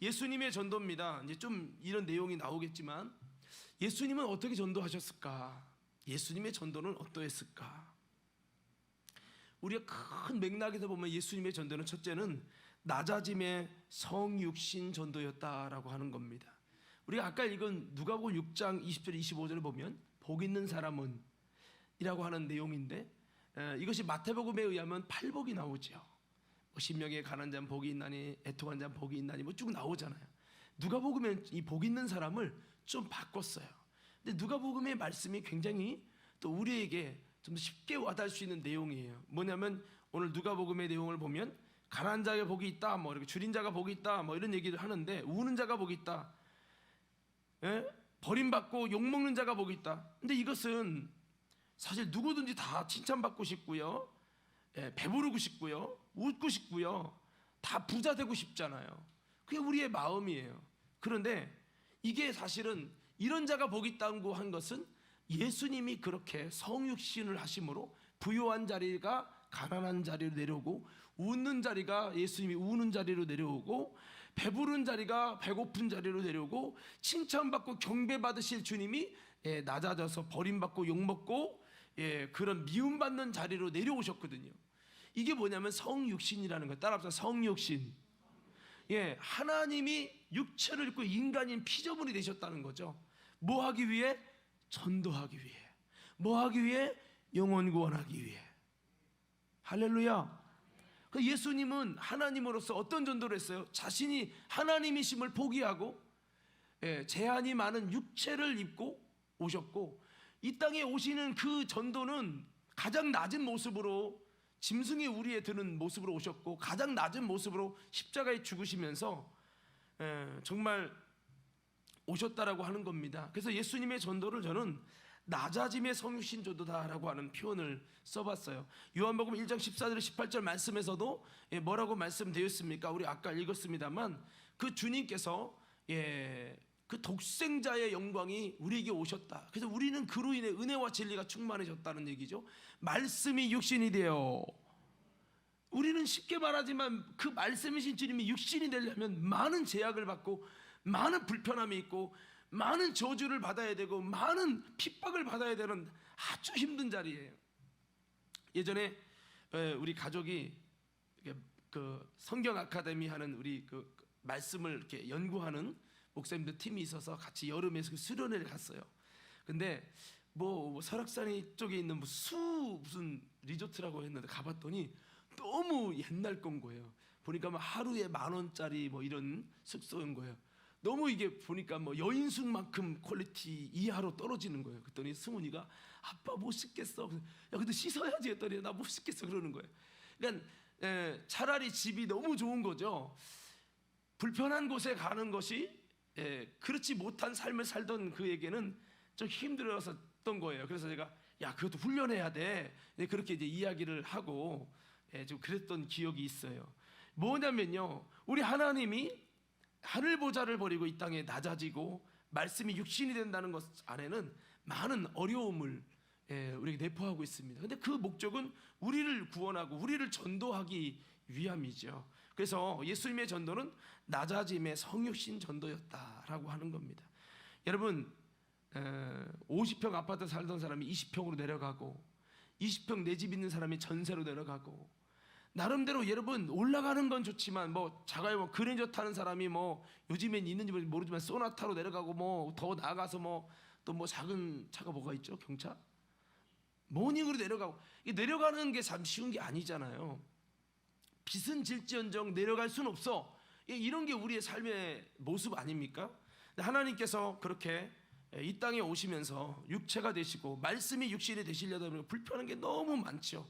예수님의 전도입니다. 이제 좀 이런 내용이 나오겠지만 예수님은 어떻게 전도하셨을까? 예수님의 전도는 어떠했을까? 우리가 큰 맥락에서 보면 예수님의 전도는 첫째는 낮아짐의 성육신 전도였다라고 하는 겁니다. 우리가 아까 읽은 누가복음 6장 20절 25절을 보면 복 있는 사람은 이라고 하는 내용인데, 이것이 마태복음에 의하면 팔복이 나오죠. 뭐 신명에 가난 자는 복이 있나니 애통한 자는 복이 있나니 뭐 쭉 나오잖아요. 누가복음엔 이 복 있는 사람을 좀 바꿨어요. 근데 누가복음의 말씀이 굉장히 또 우리에게 좀 쉽게 와닿을 수 있는 내용이에요. 뭐냐면 오늘 누가복음의 내용을 보면 가난한 자가 복이 있다, 뭐 이렇게 줄인 자가 복이 있다, 뭐 이런 얘기를 하는데, 우는 자가 복이 있다, 버림받고 욕먹는 자가 복이 있다. 근데 이것은 사실 누구든지 다 칭찬받고 싶고요, 배부르고 싶고요, 웃고 싶고요, 다 부자 되고 싶잖아요. 그게 우리의 마음이에요. 그런데 이게 사실은 이런 자가 복이 있다고 한 것은 예수님이 그렇게 성육신을 하심으로 부요한 자리가 가난한 자리로 내려오고, 웃는 자리가 예수님이 우는 자리로 내려오고, 배부른 자리가 배고픈 자리로 내려오고, 칭찬받고 경배받으실 주님이 낮아져서 버림받고 욕먹고 그런 미움받는 자리로 내려오셨거든요. 이게 뭐냐면 성육신이라는 거예요. 따라합시다. 성육신. 하나님이 육체를 입고 인간인 피조물이 되셨다는 거죠. 뭐 하기 위해? 전도하기 위해. 뭐 하기 위해? 영혼 구원하기 위해. 할렐루야. 예수님은 하나님으로서 어떤 전도를 했어요? 자신이 하나님이심을 포기하고 제한이 많은 육체를 입고 오셨고, 이 땅에 오시는 그 전도는 가장 낮은 모습으로, 짐승이 우리에 드는 모습으로 오셨고, 가장 낮은 모습으로 십자가에 죽으시면서 정말 오셨다라고 하는 겁니다. 그래서 예수님의 전도를 저는 낮아짐의 성육신 전도다라고 하는 표현을 써봤어요. 요한복음 1장 14절 18절 말씀에서도 뭐라고 말씀되었습니까? 우리 아까 읽었습니다만 그 주님께서 그 독생자의 영광이 우리에게 오셨다. 그래서 우리는 그로 인해 은혜와 진리가 충만해졌다는 얘기죠. 말씀이 육신이 되어, 우리는 쉽게 말하지만 그 말씀이신 주님이 육신이 되려면 많은 제약을 받고 많은 불편함이 있고 많은 저주를 받아야 되고 많은 핍박을 받아야 되는 아주 힘든 자리예요. 예전에 우리 가족이 그 성경 아카데미 하는 우리 그 말씀을 이렇게 연구하는 목사님들 팀이 있어서 같이 여름에 수련회를 갔어요. 근데 뭐 설악산 쪽에 있는 무슨 리조트라고 했는데 가봤더니 너무 옛날 건 거예요. 보니까 뭐 하루에 10,000원짜리 뭐 이런 숙소인 거예요. 너무 이게 보니까 뭐 여인숙만큼 퀄리티 이하로 떨어지는 거예요. 그랬더니 승훈이가 아빠 못 씻겠어. 야 근데 씻어야지 했더니 나 못 씻겠어 그러는 거예요. 그러니까 차라리 집이 너무 좋은 거죠. 불편한 곳에 가는 것이 그렇지 못한 삶을 살던 그에게는 좀 힘들었던 거예요. 그래서 제가 야 그것도 훈련해야 돼. 그렇게 이제 이야기를 하고 좀 그랬던 기억이 있어요. 뭐냐면요, 우리 하나님이 하늘 보좌를 버리고 이 땅에 낮아지고 말씀이 육신이 된다는 것 안에는 많은 어려움을 우리에게 내포하고 있습니다. 근데 그 목적은 우리를 구원하고 우리를 전도하기 위함이죠. 그래서 예수님의 전도는 낮아짐의 성육신 전도였다라고 하는 겁니다. 여러분 50평 아파트 살던 사람이 20평으로 내려가고 20평 내 집 있는 사람이 전세로 내려가고, 나름대로 여러분 올라가는 건 좋지만 뭐 자가용 뭐 그랜저 타는 사람이 뭐 요즘엔 있는지 모르지만 소나타로 내려가고, 뭐 더 나아가서 뭐 또 뭐 작은 차가 뭐가 있죠? 경차? 모닝으로 내려가고. 내려가는 게 참 쉬운 게 아니잖아요. 빚은 질지언정 내려갈 수는 없어. 이런 게 우리의 삶의 모습 아닙니까? 하나님께서 그렇게 이 땅에 오시면서 육체가 되시고 말씀이 육신이 되시려다 보면 불편한 게 너무 많죠.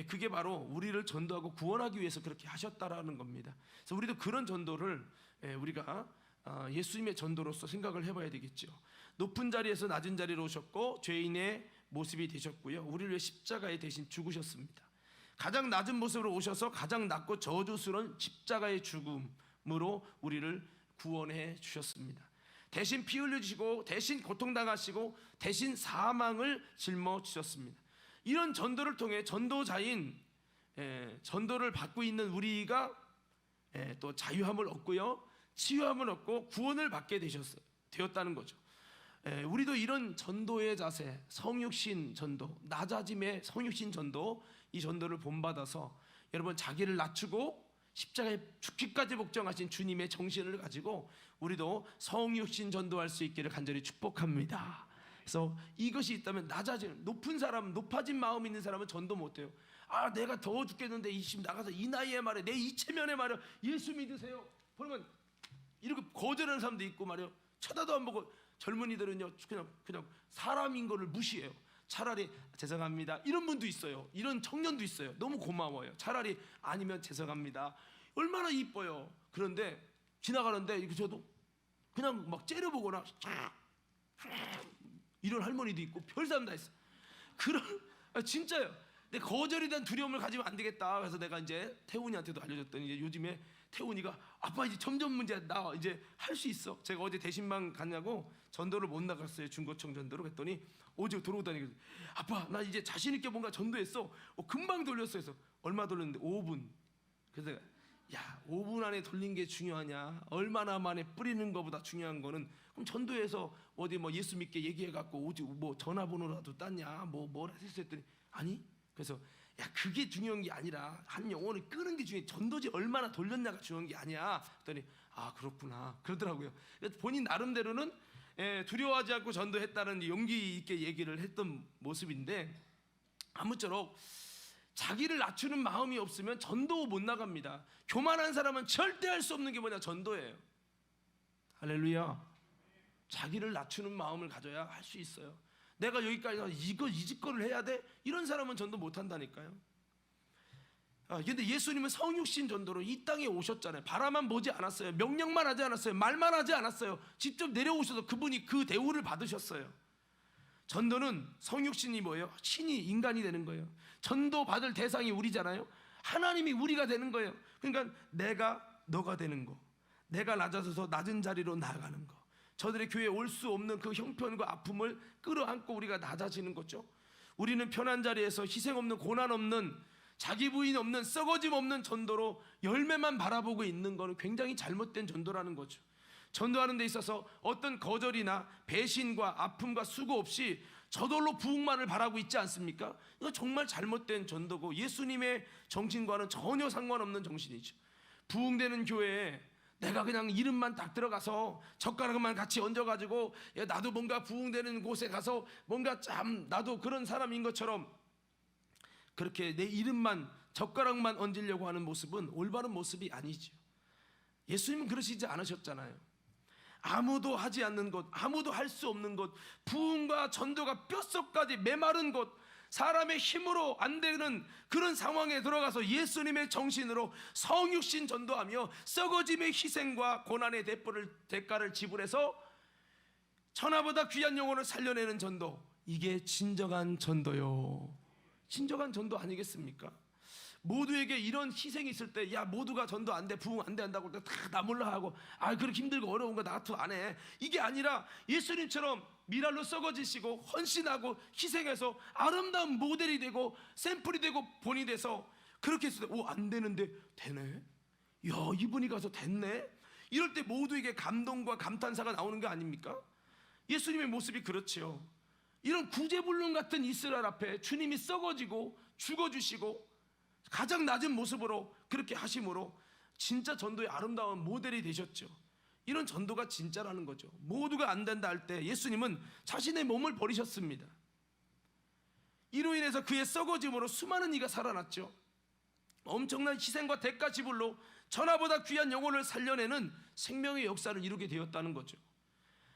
그게 바로 우리를 전도하고 구원하기 위해서 그렇게 하셨다라는 겁니다. 그래서 우리도 그런 전도를 우리가 예수님의 전도로서 생각을 해봐야 되겠죠. 높은 자리에서 낮은 자리로 오셨고 죄인의 모습이 되셨고요, 우리를 위해 십자가에 대신 죽으셨습니다. 가장 낮은 모습으로 오셔서 가장 낮고 저주스러운 십자가의 죽음으로 우리를 구원해 주셨습니다. 대신 피 흘려주시고 대신 고통당하시고 대신 사망을 짊어지셨습니다. 이런 전도를 통해 전도자인 전도를 받고 있는 우리가 또 자유함을 얻고요, 치유함을 얻고 구원을 받게 되었다는 거죠. 우리도 이런 전도의 자세, 성육신 전도, 낮아짐의 성육신 전도, 이 전도를 본받아서 여러분 자기를 낮추고 십자가에 죽기까지 복종하신 주님의 정신을 가지고 우리도 성육신 전도할 수 있기를 간절히 축복합니다. 그래서 이것이 있다면 낮아지는, 높아진 마음 있는 사람은 전도 못해요. 내가 더워 죽겠는데 지금 나가서 이 나이에 말이야, 내 이체면에 말이야, 예수 믿으세요. 그러면 이렇게 거절하는 사람도 있고 말이야, 쳐다도 안 보고. 젊은이들은요 그냥 사람인 거를 무시해요. 차라리 죄송합니다 이런 분도 있어요. 이런 청년도 있어요. 너무 고마워요. 차라리 아니면 죄송합니다. 얼마나 이뻐요. 그런데 지나가는데 이렇게 저도 그냥 막 째려보거나 이런 할머니도 있고 별사람 다 있어. 진짜요. 내 거절에 대한 두려움을 가지면 안 되겠다. 그래서 내가 이제 태훈이한테도 알려줬더니 이제 요즘에 태훈이가 아빠 이제 점점 문제 나 이제 할 수 있어. 제가 어제 대신방 갔냐고 전도를 못 나갔어요. 중고청 전도로. 그랬더니 어제 들어오다니 아빠 나 이제 자신 있게 뭔가 전도했어. 금방 돌렸어. 그래서 얼마 돌렸는데 5분. 그래서 내가 야 5분 안에 돌린 게 중요하냐, 얼마나 만에 뿌리는 것보다 중요한 거는, 그럼 전도해서 어디 뭐 예수 믿게 얘기해갖고 오지 뭐 전화번호라도 땄냐 뭐라 했더니 아니. 그래서 야 그게 중요한 게 아니라 한 영혼을 끄는 게 중요해. 전도지 얼마나 돌렸냐가 중요한 게 아니야. 그랬더니 그렇구나 그러더라고요. 그래서 본인 나름대로는 두려워하지 않고 전도했다는 용기 있게 얘기를 했던 모습인데, 아무쪼록 자기를 낮추는 마음이 없으면 전도 못 나갑니다. 교만한 사람은 절대 할 수 없는 게 뭐냐, 전도예요. 할렐루야. 자기를 낮추는 마음을 가져야 할 수 있어요. 내가 여기까지 와서 이 짓거리를 해야 돼? 이런 사람은 전도 못 한다니까요. 근데 예수님은 성육신 전도로 이 땅에 오셨잖아요. 바라만 보지 않았어요. 명령만 하지 않았어요. 말만 하지 않았어요. 직접 내려오셔서 그분이 그 대우를 받으셨어요. 전도는 성육신이 뭐예요? 신이 인간이 되는 거예요. 전도 받을 대상이 우리잖아요. 하나님이 우리가 되는 거예요. 그러니까 내가 너가 되는 거, 내가 낮아져서 낮은 자리로 나아가는 거, 저들의 교회에 올 수 없는 그 형편과 아픔을 끌어안고 우리가 낮아지는 거죠. 우리는 편한 자리에서 희생 없는, 고난 없는, 자기 부인 없는, 썩어짐 없는 전도로 열매만 바라보고 있는 것은 굉장히 잘못된 전도라는 거죠. 전도하는 데 있어서 어떤 거절이나 배신과 아픔과 수고 없이 저절로 부흥만을 바라고 있지 않습니까? 이거 정말 잘못된 전도고 예수님의 정신과는 전혀 상관없는 정신이죠. 부흥되는 교회에 내가 그냥 이름만 딱 들어가서 젓가락만 같이 얹어가지고 나도 뭔가 부흥되는 곳에 가서 뭔가 참 나도 그런 사람인 것처럼 그렇게 내 이름만, 젓가락만 얹으려고 하는 모습은 올바른 모습이 아니죠. 예수님은 그러시지 않으셨잖아요. 아무도 하지 않는 것, 아무도 할 수 없는 것, 부흥과 전도가 뼛속까지 메마른 곳, 사람의 힘으로 안 되는 그런 상황에 들어가서 예수님의 정신으로 성육신 전도하며 썩어짐의 희생과 고난의 대가를 지불해서 천하보다 귀한 영혼을 살려내는 전도, 이게 진정한 전도요. 진정한 전도 아니겠습니까? 모두에게 이런 희생이 있을 때, 야 모두가 전도 안 돼, 부흥 안 돼 한다고 다 나 몰라 하고, 그렇게 힘들고 어려운 거 나 같아 안 해, 이게 아니라 예수님처럼 미랄로 썩어지시고 헌신하고 희생해서 아름다운 모델이 되고 샘플이 되고 본이 돼서 그렇게 했을 때, 안 되는데 되네, 야 이분이 가서 됐네, 이럴 때 모두에게 감동과 감탄사가 나오는 거 아닙니까? 예수님의 모습이 그렇지요. 이런 구제불능 같은 이스라엘 앞에 주님이 썩어지고 죽어주시고 가장 낮은 모습으로 그렇게 하심으로 진짜 전도의 아름다운 모델이 되셨죠. 이런 전도가 진짜라는 거죠. 모두가 안 된다 할 때 예수님은 자신의 몸을 버리셨습니다. 이로 인해서 그의 썩어짐으로 수많은 이가 살아났죠. 엄청난 희생과 대가 지불로 천하보다 귀한 영혼을 살려내는 생명의 역사를 이루게 되었다는 거죠.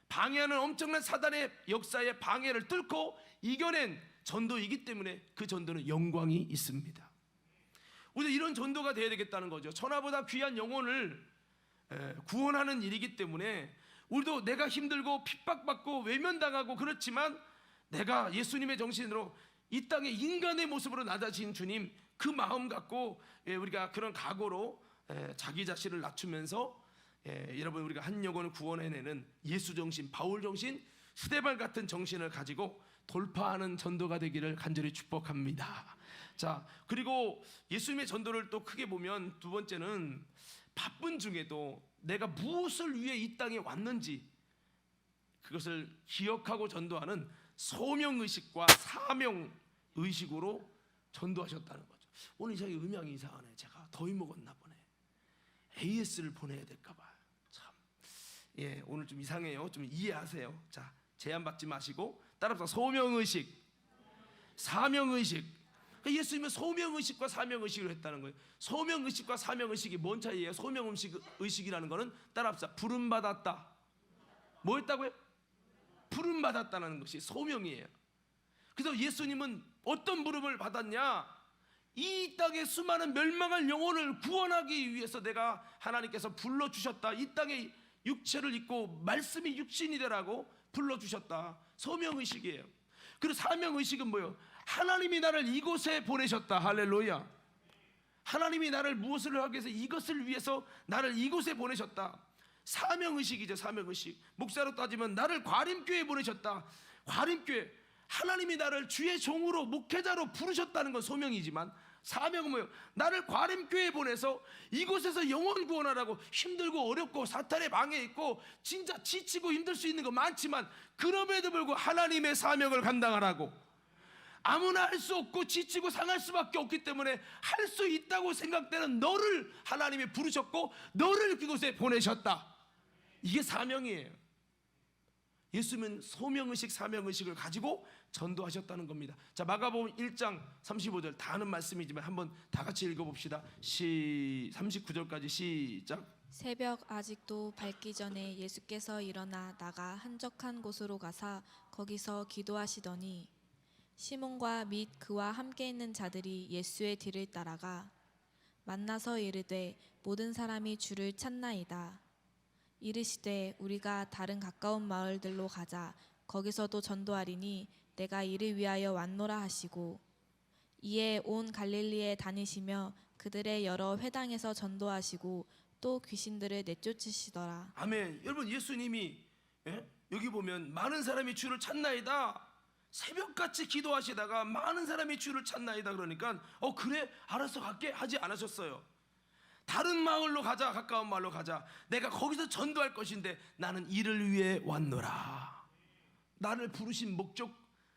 방해하는 엄청난 사단의 역사의 방해를 뚫고 이겨낸 전도이기 때문에 그 전도는 영광이 있습니다. 우리가 이런 전도가 되어야 되겠다는 거죠. 천하보다 귀한 영혼을 구원하는 일이기 때문에 우리도 내가 힘들고 핍박받고 외면당하고 그렇지만 내가 예수님의 정신으로 이 땅에 인간의 모습으로 낮아진 주님, 그 마음 갖고 우리가 그런 각오로 자기 자신을 낮추면서 여러분 우리가 한 영혼을 구원해내는 예수 정신, 바울 정신, 스데반 같은 정신을 가지고 돌파하는 전도가 되기를 간절히 축복합니다. 자, 그리고 예수님의 전도를 또 크게 보면 두 번째는 바쁜 중에도 내가 무엇을 위해 이 땅에 왔는지 그것을 기억하고 전도하는 소명의식과 사명의식으로 전도하셨다는 거죠. 오늘 저희 음향이 이상하네. 제가 더위 먹었나 보네. AS를 보내야 될까봐. 참, 예, 오늘 좀 이상해요. 좀 이해하세요. 자, 제한받지 마시고 따라서 소명의식, 사명의식. 그러니까 예수님은 소명의식과 사명의식을 했다는 거예요. 소명의식과 사명의식이 뭔 차이예요? 소명의식이라는 거는 따라합시다. 부름받았다. 뭐 했다고요? 부름받았다는 것이 소명이에요. 그래서 예수님은 어떤 부름을 받았냐? 이 땅의 수많은 멸망할 영혼을 구원하기 위해서 내가 하나님께서 불러주셨다. 이 땅에 육체를 입고 말씀이 육신이 되라고 불러주셨다. 소명의식이에요. 그리고 사명의식은 뭐예요? 하나님이 나를 이곳에 보내셨다. 할렐루야. 하나님이 나를 무엇을 하기 위해서 이것을 위해서 나를 이곳에 보내셨다. 사명의식이죠. 사명의식. 목사로 따지면 나를 과림교회에 보내셨다. 과림교회. 하나님이 나를 주의 종으로 목회자로 부르셨다는 건 소명이지만 사명은 뭐예요? 나를 과림교회에 보내서 이곳에서 영혼 구원하라고. 힘들고 어렵고 사탄의 방해에 있고 진짜 지치고 힘들 수 있는 거 많지만 그럼에도 불구하고 하나님의 사명을 감당하라고. 아무나 할 수 없고 지치고 상할 수밖에 없기 때문에 할 수 있다고 생각되는 너를 하나님이 부르셨고 너를 그곳에 보내셨다. 이게 사명이에요. 예수님은 소명의식, 사명의식을 가지고 전도하셨다는 겁니다. 자, 마가복음 1장 35절 다 아는 말씀이지만 한번 다 같이 읽어봅시다. 39절까지 시작. 새벽 아직도 밝기 전에 예수께서 일어나 나가 한적한 곳으로 가사 거기서 기도하시더니 시몬과 및 그와 함께 있는 자들이 예수의 뒤를 따라가 만나서 이르되 모든 사람이 주를 찾나이다. 이르시되 우리가 다른 가까운 마을들로 가자. 거기서도 전도하리니 내가 이를 위하여 왔노라 하시고 이에 온 갈릴리에 다니시며 그들의 여러 회당에서 전도하시고 또 귀신들을 내쫓으시더라. 아멘. 여러분, 예수님이 여기 보면 많은 사람이 주를 찾나이다. 새벽같이 기도하시다가 많은 사람이 주를 찾나이다 그러니까 그래 알았어 갈게 하지 않으셨어요. 다른 마을로 가자. 가까운 마을로 가자. 내가 거기서 전도할 것인데 나는 이를 위해 왔노라. 나를 부르신 목적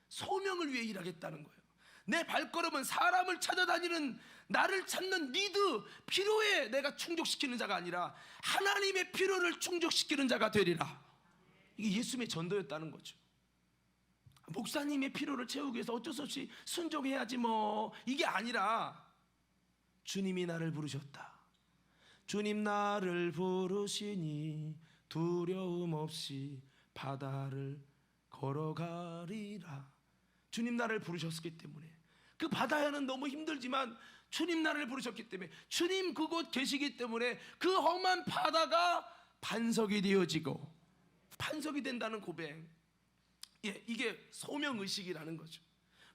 소명을 위해 일하겠다는 거예요. 내 발걸음은 사람을 찾아다니는 나를 찾는 니드 필요에 내가 충족시키는 자가 아니라 하나님의 필요를 충족시키는 자가 되리라. 이게 예수님의 전도였다는 거죠. 목사님의 필요를 채우기 위해서 어쩔 수 없이 순종해야지 뭐 이게 아니라 주님이 나를 부르셨다. 주님 나를 부르시니 두려움 없이 바다를 걸어가리라. 주님 나를 부르셨기 때문에 그 바다에는 너무 힘들지만 주님 나를 부르셨기 때문에 주님 그곳 계시기 때문에 그 험한 바다가 반석이 되어지고 반석이 된다는 고백. 예, 이게 소명의식이라는 거죠.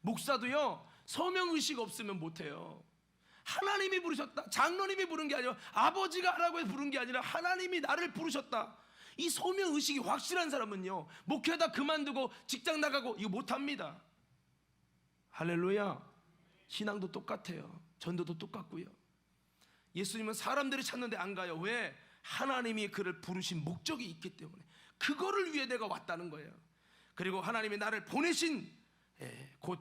목사도요 소명의식 없으면 못해요. 하나님이 부르셨다. 장로님이 부른 게 아니라 아버지가 하라고 해서 부른 게 아니라 하나님이 나를 부르셨다. 이 소명의식이 확실한 사람은요 목회하다 그만두고 직장 나가고 이거 못합니다. 할렐루야. 신앙도 똑같아요. 전도도 똑같고요. 예수님은 사람들이 찾는데 안 가요. 왜? 하나님이 그를 부르신 목적이 있기 때문에 그거를 위해 내가 왔다는 거예요. 그리고 하나님이 나를 보내신 곧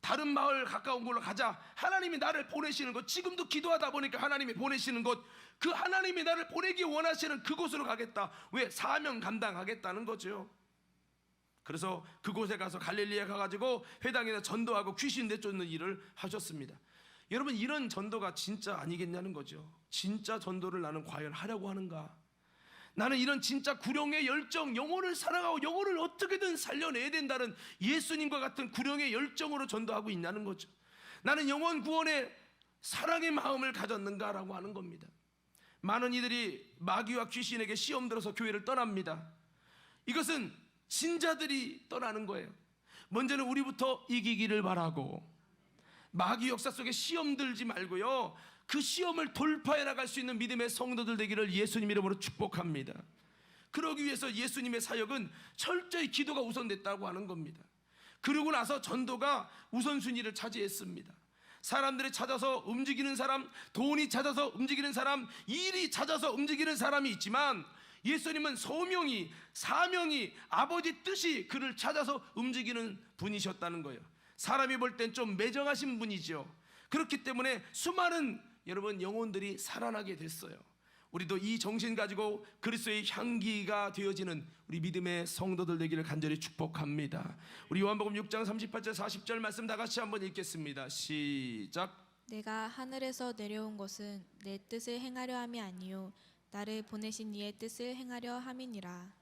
다른 마을 가까운 곳으로 가자. 하나님이 나를 보내시는 것, 지금도 기도하다 보니까 하나님이 보내시는 것, 그 하나님이 나를 보내기 원하시는 그곳으로 가겠다. 왜? 사명 감당하겠다는 거죠. 그래서 그곳에 가서 갈릴리에 가가지고 회당에서 전도하고 귀신 내쫓는 일을 하셨습니다. 여러분, 이런 전도가 진짜 아니겠냐는 거죠. 진짜 전도를 나는 과연 하려고 하는가? 나는 이런 진짜 구령의 열정, 영혼을 사랑하고 영혼을 어떻게든 살려내야 된다는 예수님과 같은 구령의 열정으로 전도하고 있냐는 거죠. 나는 영혼 구원에 사랑의 마음을 가졌는가라고 하는 겁니다. 많은 이들이 마귀와 귀신에게 시험 들어서 교회를 떠납니다. 이것은 진자들이 떠나는 거예요. 먼저는 우리부터 이기기를 바라고 마귀 역사 속에 시험 들지 말고요, 그 시험을 돌파해 나갈 수 있는 믿음의 성도들 되기를 예수님 이름으로 축복합니다. 그러기 위해서 예수님의 사역은 철저히 기도가 우선됐다고 하는 겁니다. 그러고 나서 전도가 우선순위를 차지했습니다. 사람들이 찾아서 움직이는 사람, 돈이 찾아서 움직이는 사람, 일이 찾아서 움직이는 사람이 있지만 예수님은 소명이, 사명이, 아버지 뜻이 그를 찾아서 움직이는 분이셨다는 거예요. 사람이 볼 땐 좀 매정하신 분이죠. 그렇기 때문에 수많은 여러분 영혼들이 살아나게 됐어요. 우리도 이 정신 가지고 그리스도의 향기가 되어지는 우리 믿음의 성도들 되기를 간절히 축복합니다. 우리 요한복음 6장 38절 40절 말씀 다 같이 한번 읽겠습니다. 시작. 내가 하늘에서 내려온 것은 내 뜻을 행하려 함이 아니요 나를 보내신 이의 뜻을 행하려 함이니라.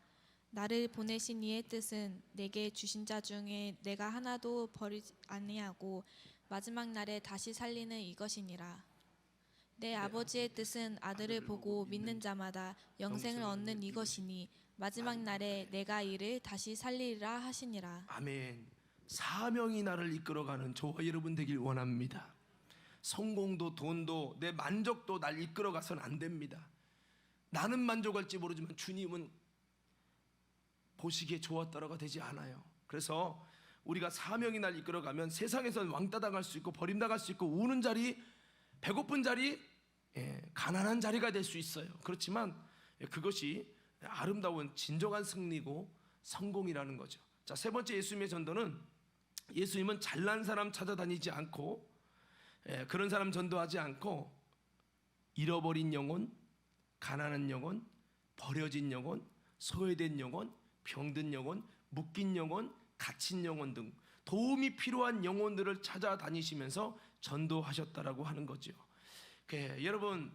나를 보내신 이의 뜻은 내게 주신 자 중에 내가 하나도 버리지 아니하고 마지막 날에 다시 살리는 이것이니라. 내 아버지의 뜻은 아들을 보고 믿는 자마다 영생을 얻는 이것이니 마지막 날에 내가 이를 다시 살리리라 하시니라. 아멘. 사명이 나를 이끌어가는 저와 여러분 되길 원합니다. 성공도 돈도 내 만족도 날 이끌어가서는 안 됩니다. 나는 만족할지 모르지만 주님은 보시기에 좋았다라가 되지 않아요. 그래서 우리가 사명이 날 이끌어가면 세상에선 왕따 당할 수 있고 버림당할 수 있고 우는 자리, 배고픈 자리, 가난한 자리가 될 수 있어요. 그렇지만 그것이 아름다운 진정한 승리고 성공이라는 거죠. 자, 세 번째 예수님의 전도는 예수님은 잘난 사람 찾아다니지 않고 그런 사람 전도하지 않고 잃어버린 영혼, 가난한 영혼, 버려진 영혼, 소외된 영혼, 병든 영혼, 묶인 영혼, 갇힌 영혼 등 도움이 필요한 영혼들을 찾아다니시면서 전도하셨다라고 하는 거죠. 여러분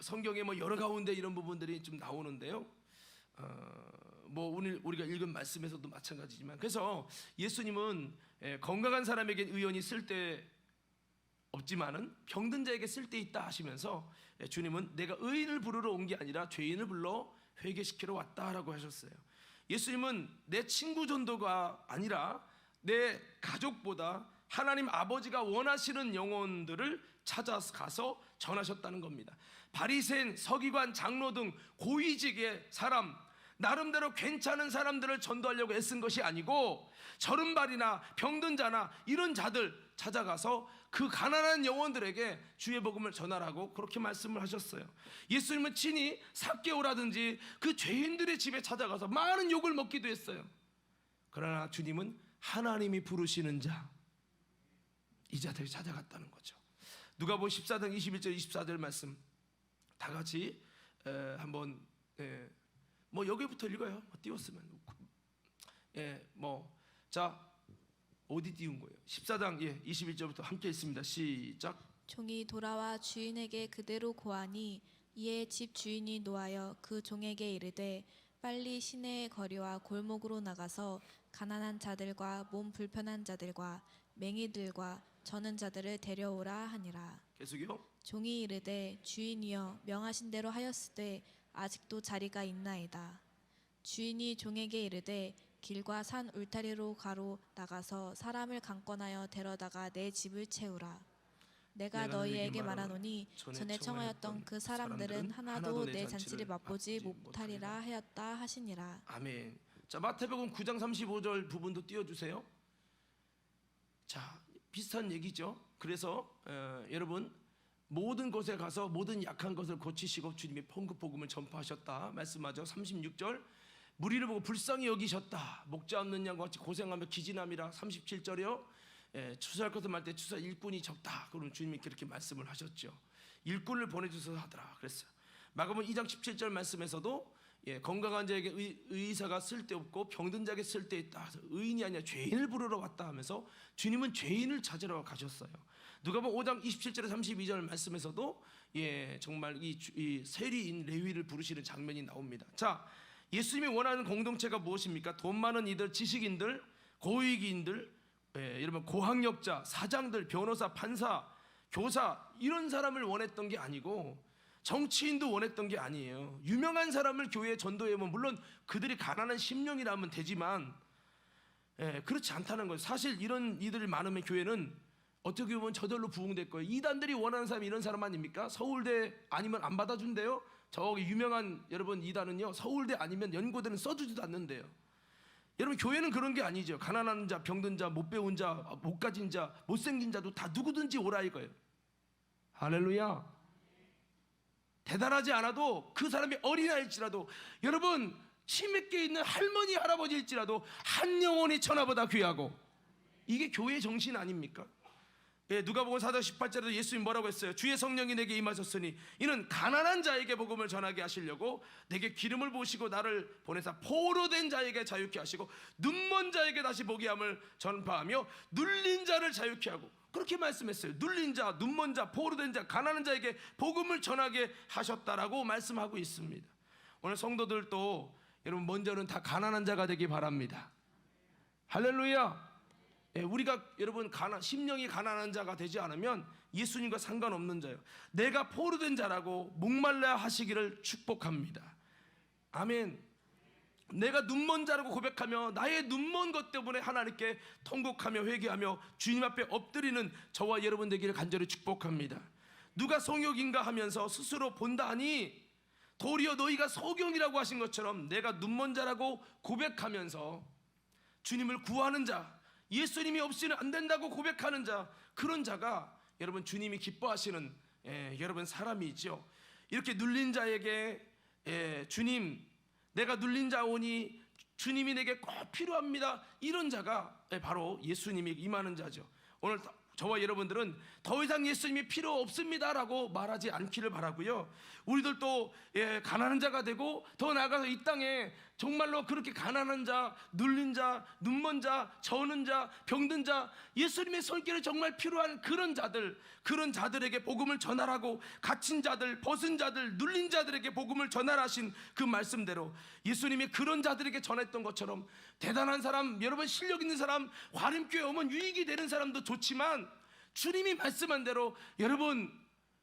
성경에 뭐 여러 가운데 이런 부분들이 좀 나오는데요. 뭐 오늘 우리가 읽은 말씀에서도 마찬가지지만 그래서 예수님은 건강한 사람에게 의원이 쓸데 없지만은 병든 자에게 쓸데 있다 하시면서 주님은 내가 의인을 부르러 온 게 아니라 죄인을 불러 회개시키러 왔다라고 하셨어요. 예수님은 내 친구 전도가 아니라 내 가족보다 하나님 아버지가 원하시는 영혼들을 찾아서 가서 전하셨다는 겁니다. 바리새인, 서기관, 장로 등 고위직의 사람, 나름대로 괜찮은 사람들을 전도하려고 애쓴 것이 아니고 저른발이나 병든 자나 이런 자들 찾아가서 그 가난한 영혼들에게 주의 복음을 전하라고 그렇게 말씀을 하셨어요. 예수님은 친히 삭개오라든지 그 죄인들의 집에 찾아가서 많은 욕을 먹기도 했어요. 그러나 주님은 하나님이 부르시는 자, 이 자들이 찾아갔다는 거죠. 누가복음 14장 21절 24절 말씀 다 같이 한번 뭐 여기부터 읽어요. 띄웠으면 자 어디 띄운 거예요? 14장 21절부터 함께 읽습니다. 시작. 종이 돌아와 주인에게 그대로 고하니 이에 집 주인이 노하여 그 종에게 이르되 빨리 시내의 거리와 골목으로 나가서 가난한 자들과 몸 불편한 자들과 맹인들과 저는 자들을 데려오라 하니라. 계속요. 종이 이르되 주인이여 명하신 대로 하였으되 아직도 자리가 있나이다. 주인이 종에게 이르되 길과 산 울타리로 가로 나가서 사람을 강권하여 데려다가 내 집을 채우라. 내가 너희에게 말하노니 전에 청하였던 그 사람들은 하나도 내 잔치를 맛보지 못하리라 하였다 하시니라. 아멘. 자, 마태복음 9장 35절 부분도 띄워주세요. 자, 비슷한 얘기죠. 그래서 여러분 모든 곳에 가서 모든 약한 것을 고치시고 주님이 통급 복음을 전파하셨다 말씀하죠. 36절 무리를 보고 불쌍히 여기셨다. 목자 없는 양과 같이 고생하며 기진함이라. 37절이요. 추수할 것을 말 때 추수 일꾼이 적다. 그럼 주님이 그렇게 말씀을 하셨죠. 일꾼을 보내주셔서 하더라 그랬어요. 마가복음 2장 17절 말씀에서도 건강한 자에게 의사가 쓸데없고 병든 자에게 쓸데있다. 의인이 아니라 죄인을 부르러 왔다 하면서 주님은 죄인을 찾으러 가셨어요. 누가복음 5장 27절에 32절 말씀에서도 정말 이 세리인 레위를 부르시는 장면이 나옵니다. 자, 예수님이 원하는 공동체가 무엇입니까? 돈 많은 이들, 지식인들, 고위기인들, 여러분 고학력자, 사장들, 변호사, 판사, 교사 이런 사람을 원했던 게 아니고 정치인도 원했던 게 아니에요. 유명한 사람을 교회에 전도해면 물론 그들이 가난한 심령이라면 되지만 그렇지 않다는 거예요. 사실 이런 이들이 많으면 교회는 어떻게 보면 저절로 부흥될 거예요. 이단들이 원하는 사람이 이런 사람 아닙니까? 서울대 아니면 안 받아준대요. 저기 유명한 여러분 이단은요 서울대 아니면 연고대는 써주지도 않는데요. 여러분 교회는 그런 게 아니죠. 가난한 자, 병든 자, 못 배운 자, 못 가진 자, 못생긴 자도 다 누구든지 오라 이거예요. 할렐루야. 대단하지 않아도 그 사람이 어린아이일지라도, 여러분 치맥계 있는 할머니 할아버지일지라도 한 영혼이 천하보다 귀하고, 이게 교회의 정신 아닙니까? 예, 누가복음 4장 18절에도 예수님 뭐라고 했어요? 주의 성령이 내게 임하셨으니 이는 가난한 자에게 복음을 전하게 하시려고 내게 기름을 부으시고 나를 보내사 포로된 자에게 자유케 하시고 눈먼 자에게 다시 보게 함을 전파하며 눌린 자를 자유케 하고, 그렇게 말씀했어요. 눌린 자, 눈먼 자, 포로된 자, 가난한 자에게 복음을 전하게 하셨다라고 말씀하고 있습니다. 오늘 성도들도 여러분 먼저는 다 가난한 자가 되기 바랍니다. 할렐루야. 예, 우리가 여러분 심령이 가난한 자가 되지 않으면 예수님과 상관없는 자예요. 내가 포로된 자라고 목말라 하시기를 축복합니다. 아멘. 내가 눈먼 자라고 고백하며 나의 눈먼 것 때문에 하나님께 통곡하며 회개하며 주님 앞에 엎드리는 저와 여러분 되기를 간절히 축복합니다. 누가 성욕인가 하면서 스스로 본다니 도리어 너희가 소경이라고 하신 것처럼 내가 눈먼 자라고 고백하면서 주님을 구하는 자, 예수님이 없이는 안 된다고 고백하는 자, 그런 자가 여러분 주님이 기뻐하시는 여러분 사람이죠. 이렇게 눌린 자에게 주님, 내가 눌린 자오니 주님이 내게 꼭 필요합니다, 이런 자가 바로 예수님이 임하는 자죠. 오늘 저와 여러분들은 더 이상 예수님이 필요 없습니다라고 말하지 않기를 바라고요. 우리들도 가난한 자가 되고 더 나아가서 이 땅에 정말로 그렇게 가난한 자, 눌린 자, 눈먼 자, 저는 자, 병든 자, 예수님의 손길이 정말 필요한 그런 자들, 그런 자들에게 복음을 전하라고 갇힌 자들, 벗은 자들, 눌린 자들에게 복음을 전하라신 그 말씀대로 예수님이 그런 자들에게 전했던 것처럼 대단한 사람, 여러분 실력 있는 사람, 화림교회 오면 유익이 되는 사람도 좋지만 주님이 말씀한 대로 여러분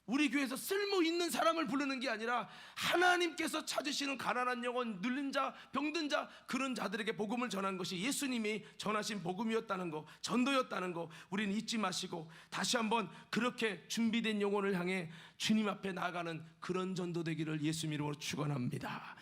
우리 교회에서 쓸모 있는 사람을 부르는 게 아니라 하나님께서 찾으시는 가난한 영혼, 눌린 자, 병든 자, 그런 자들에게 복음을 전한 것이 예수님이 전하신 복음이었다는 거, 전도였다는 거 우리는 잊지 마시고 다시 한번 그렇게 준비된 영혼을 향해 주님 앞에 나아가는 그런 전도 되기를 예수 이름으로 축원합니다.